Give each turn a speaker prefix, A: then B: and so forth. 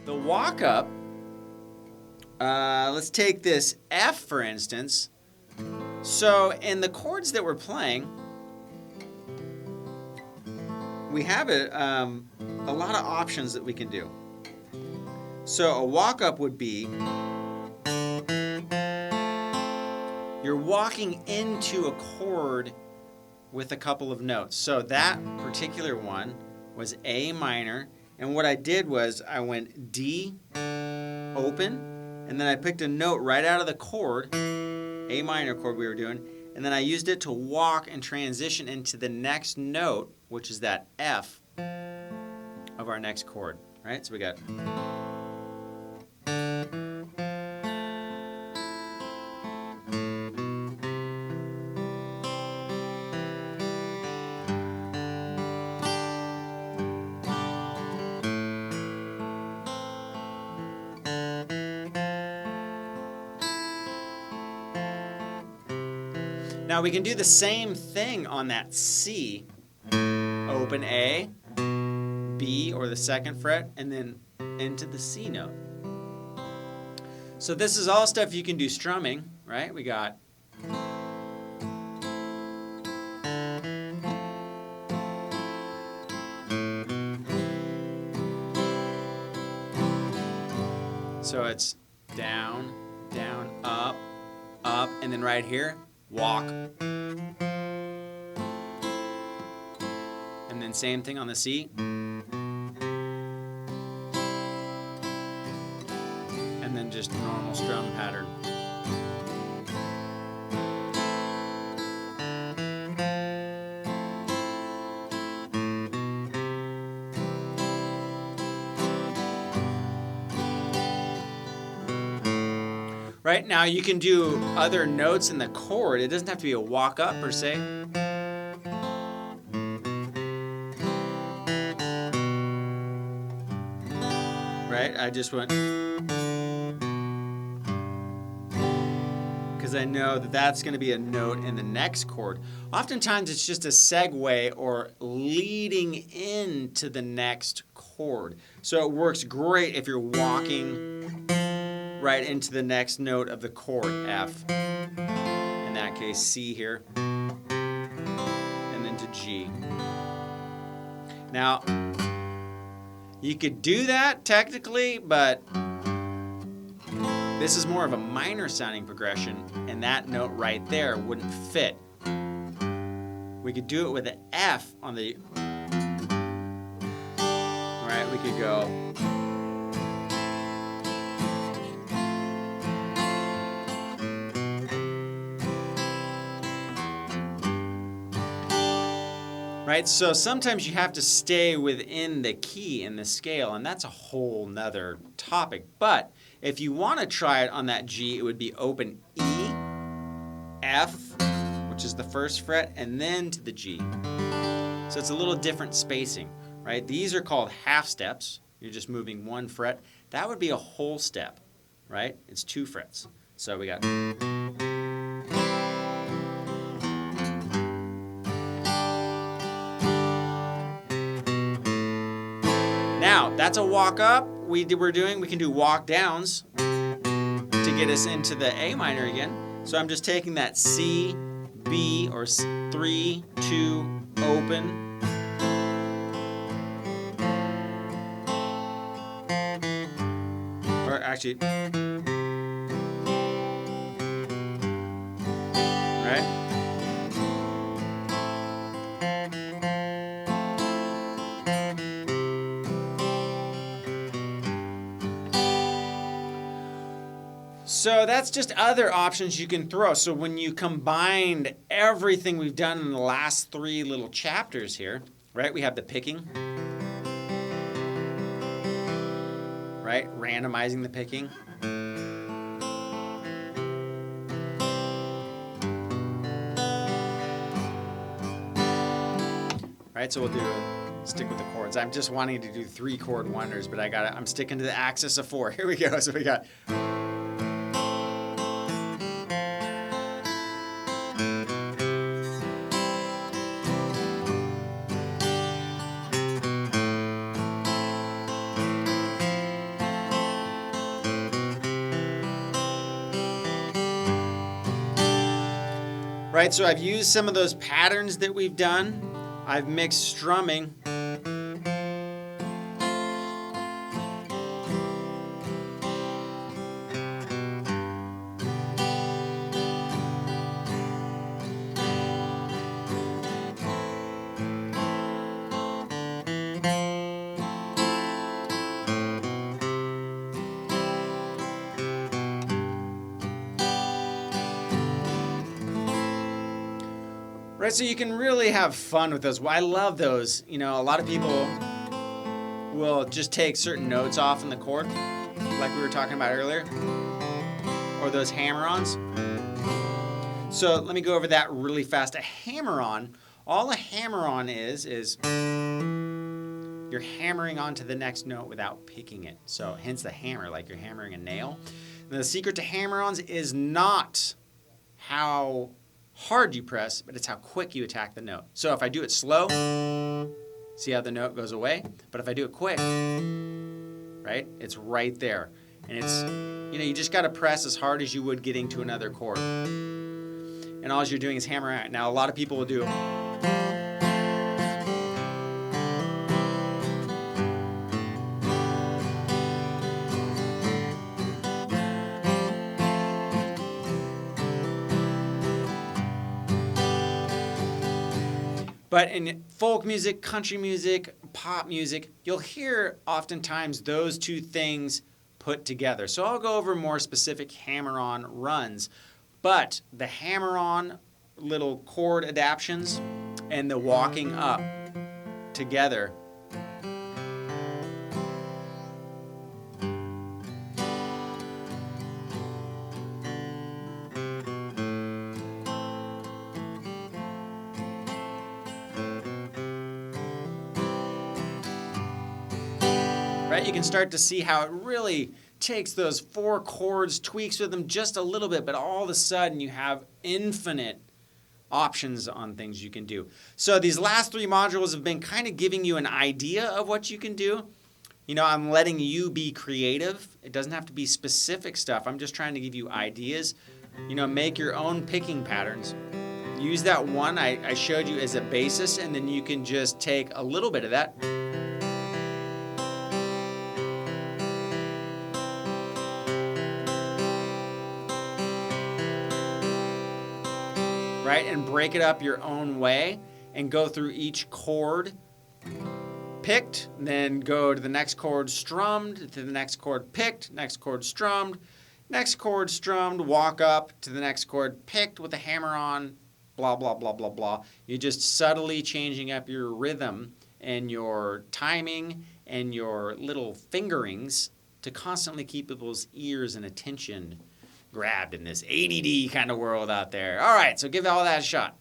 A: The walk-up, let's take this F, for instance. So in the chords that we're playing, we have a lot of options that we can do. So a walk-up would be, you're walking into a chord with a couple of notes. So that particular one was A minor, and what I did was I went D, open, and then I picked a note right out of the chord, A minor chord we were doing, and then I used it to walk and transition into the next note, which is that F of our next chord, right? So we got... Now we can do the same thing on that C. Open A, B or the second fret, and then into the C note. So this is all stuff you can do strumming, right? We got... So it's down, down, up, up, and then right here, walk. And then same thing on the C. And then just normal strum pattern. Right, now you can do other notes in the chord. It doesn't have to be a walk up per se. Right, I just went, because I know that that's going to be a note in the next chord. Oftentimes it's just a segue or leading into the next chord. So it works great if you're walking right into the next note of the chord, F. In that case, C here. And then to G. Now, you could do that technically, but this is more of a minor sounding progression, and that note right there wouldn't fit. We could do it with an F on the... Right, we could go... Right, so sometimes you have to stay within the key in the scale, and that's a whole nother topic. But if you want to try it on that G, it would be open E, F, which is the first fret, and then to the G. So it's a little different spacing, right? These are called half steps. You're just moving one fret. That would be a whole step, right? It's 2 frets. So we got... Now, that's a walk up we can do walk downs to get us into the A minor again. So I'm just taking that C, B, or 3, 2, open. Or actually, right? So that's just other options you can throw. So when you combined everything we've done in the last 3 little chapters here, right? We have the picking, right? Randomizing the picking. Right, so we'll stick with the chords. I'm just wanting to do 3 chord wonders, but I'm sticking to the axis of 4. Here we go. So we got... Right, so I've used some of those patterns that we've done. I've mixed strumming. Right, so you can really have fun with those. I love those. You know, a lot of people will just take certain notes off in the chord, like we were talking about earlier, or those hammer-ons. So let me go over that really fast. A hammer-on, all a hammer-on is you're hammering onto the next note without picking it. So hence the hammer, like you're hammering a nail. And the secret to hammer-ons is not how hard you press, but it's how quick you attack the note. So if I do it slow, see how the note goes away? But if I do it quick, right, it's right there. And it's, you know, you just got to press as hard as you would getting to another chord. And all you're doing is hammer out. Now, a lot of people will do but in folk music, country music, pop music, you'll hear oftentimes those two things put together. So I'll go over more specific hammer-on runs. But the hammer-on little chord adaptions and the walking up together . Right? You can start to see how it really takes those four chords, tweaks with them just a little bit, but all of a sudden you have infinite options on things you can do. So these last three modules have been kind of giving you an idea of what you can do. You know, I'm letting you be creative. It doesn't have to be specific stuff. I'm just trying to give you ideas. You know, make your own picking patterns. Use that one I showed you as a basis, and then you can just take a little bit of that. Right, and break it up your own way and go through each chord picked, then go to the next chord strummed, to the next chord picked, next chord strummed, walk up to the next chord picked with a hammer on, blah, blah, blah, blah, blah. You're just subtly changing up your rhythm and your timing and your little fingerings to constantly keep people's ears and attention grabbed in this ADD kind of world out there. All right, so give all that a shot.